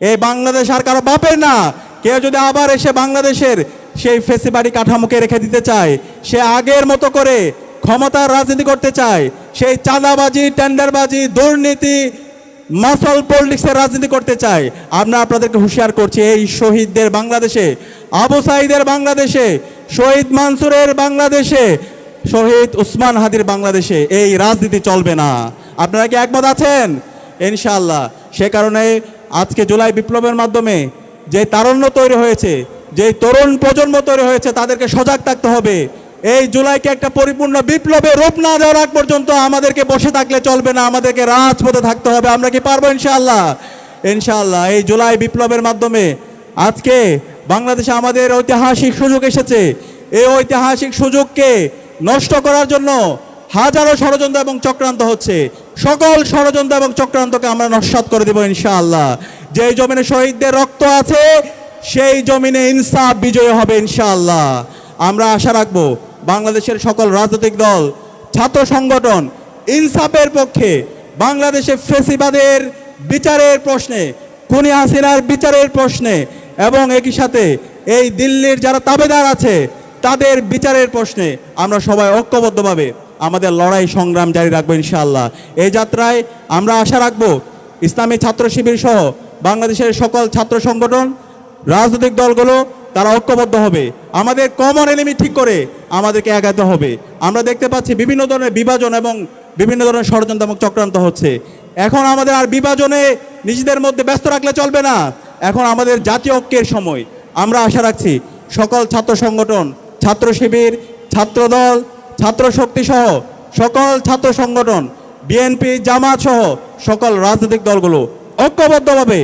এই বাংলাদেশ আর কারো বাপের না। কেউ যদি আবার এসে বাংলাদেশের সেই ফেসিবাড়ি কাঠামোকে রেখে দিতে চায়, সে আগের মতো করে ক্ষমতার রাজনীতি করতে চায়, সেই চাঁদাবাজি, টেন্ডারবাজি, দুর্নীতি, মাসল পলিটিক্সের রাজনীতি করতে চায়, আমরা আপনাদেরকে হুঁশিয়ার করছি, এই শহীদদের বাংলাদেশে, আবু সাঈদের বাংলাদেশে, শহীদ মানসুরের বাংলাদেশে, শহীদ উসমান হাদির বাংলাদেশে এই রাজনীতি চলবে না। আপনারা কি একমত আছেন? ইনশাআল্লাহ। সে কারণে আজকে জুলাই বিপ্লবের মাধ্যমে যে তারুণ্য তৈরি হয়েছে, যে তরুণ প্রজন্ম তৈরি হয়েছে, তাদেরকে সজাগ থাকতে হবে। এই জুলাইকে একটা পরিপূর্ণ বিপ্লবে রূপ না দেওয়ার আগ পর্যন্ত আমাদেরকে বসে থাকলে চলবে না, আমাদেরকে রাজপথে থাকতে হবে। আমরা কি পারবো? ইনশাআল্লাহ। ইনশাআল্লাহ। এই জুলাই বিপ্লবের মাধ্যমে আজকে বাংলাদেশে আমাদের ঐতিহাসিক সুযোগ এসেছে। এই ঐতিহাসিক সুযোগকে নষ্ট করার জন্য হাজারো ষড়যন্ত্র এবং চক্রান্ত হচ্ছে। সকল ষড়যন্ত্র এবং চক্রান্তকে আমরা নস্যাৎ করে দেব ইনশাআল্লাহ। যেই জমিনে শহীদদের রক্ত আছে, সেই জমিনে ইনসাফ বিজয় হবে ইনশাআল্লাহ। আমরা আশা রাখবো বাংলাদেশের সকল রাজনৈতিক দল, ছাত্র সংগঠন ইনসাফের পক্ষে, বাংলাদেশে ফেসিবাদের বিচারের প্রশ্নে, খুনি হাসিনার বিচারের প্রশ্নে, এবং একই সাথে এই দিল্লির যারা তাবেদার আছে তাদের বিচারের প্রশ্নে আমরা সবাই ঐক্যবদ্ধভাবে আমাদের লড়াই সংগ্রাম জারি রাখবো ইনশাআল্লাহ। এই যাত্রায় আমরা আশা রাখবো ইসলামী ছাত্র শিবির সহ বাংলাদেশের সকল ছাত্র সংগঠন, রাজনৈতিক দলগুলো তারা ঐক্যবদ্ধ হবে। আমাদের কমন এনিমি ঠিক করে আমাদেরকে এগাতে হবে। আমরা দেখতে পাচ্ছি বিভিন্ন ধরনের বিভাজন এবং বিভিন্ন ধরনের ষড়যন্ত্র এবং চক্রান্ত হচ্ছে। এখন আমাদের আর বিভাজনে নিজেদের মধ্যে ব্যস্ত রাখলে চলবে না। এখন আমাদের জাতীয় ঐক্যের সময়। আমরা আশা রাখছি সকল ছাত্র সংগঠন, ছাত্র শিবির, ছাত্রদল, ছাত্র শক্তি সহ সকল ছাত্র সংগঠন, বিএনপি, জামাত সহ সকল রাজনৈতিক দলগুলো ঐক্যবদ্ধভাবে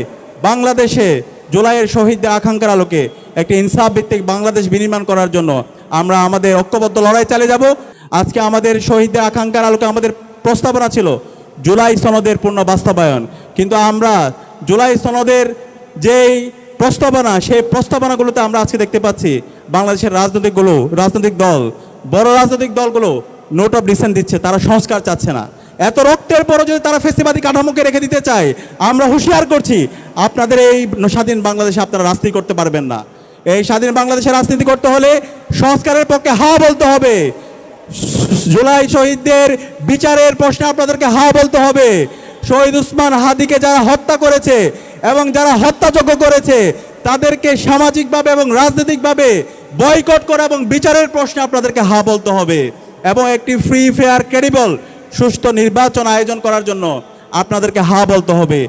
বাংলাদেশে জুলাইয়ের শহীদদের আকাঙ্ক্ষার আলোকে একটি ইনসাফ ভিত্তিক বাংলাদেশ বিনির্মাণ করার জন্য আমরা আমাদের ঐক্যবদ্ধ লড়াই চালিয়ে যাব। আজকে আমাদের শহীদদের আকাঙ্ক্ষার আলোকে আমাদের প্রস্তাবনা ছিল জুলাই সনদের পূর্ণ বাস্তবায়ন, কিন্তু আমরা জুলাই সনদের যেই প্রস্তাবনা, সেই প্রস্তাবনাগুলোতে আমরা আজকে দেখতে পাচ্ছি বাংলাদেশের রাজনৈতিক দল, বড় রাজনৈতিক দলগুলো নোট অফ ডিসেন্ট দিচ্ছে, তারা সংস্কার চাচ্ছে না। এত রক্তের পরও যদি তারা ফেসিবাদী কাঠামোকে রেখে দিতে চায়, আমরা হুঁশিয়ার করছি আপনাদের এই স্বাধীন বাংলাদেশে আপনারা রাজনীতি করতে পারবেন না। এই স্বাধীন বাংলাদেশে রাজনীতি করতে হলে সংস্কারের পক্ষে হা বলতে হবে। জুলাই শহীদদের বিচারের প্রশ্নে আপনাদেরকে হা বলতে হবে। শহীদ উসমান হাদিকে যারা হত্যা করেছে এবং যারা হত্যাযজ্ঞ করেছে তাদেরকে সামাজিকভাবে এবং রাজনৈতিকভাবে বয়কট করা এবং বিচারের প্রশ্নে আপনাদেরকে হা বলতে হবে, এবং একটি ফ্রি, ফেয়ার, ক্রেডিবল, সুষ্ঠু নির্বাচন আয়োজন করার জন্য আপনাদেরকে হা বলতে হবে।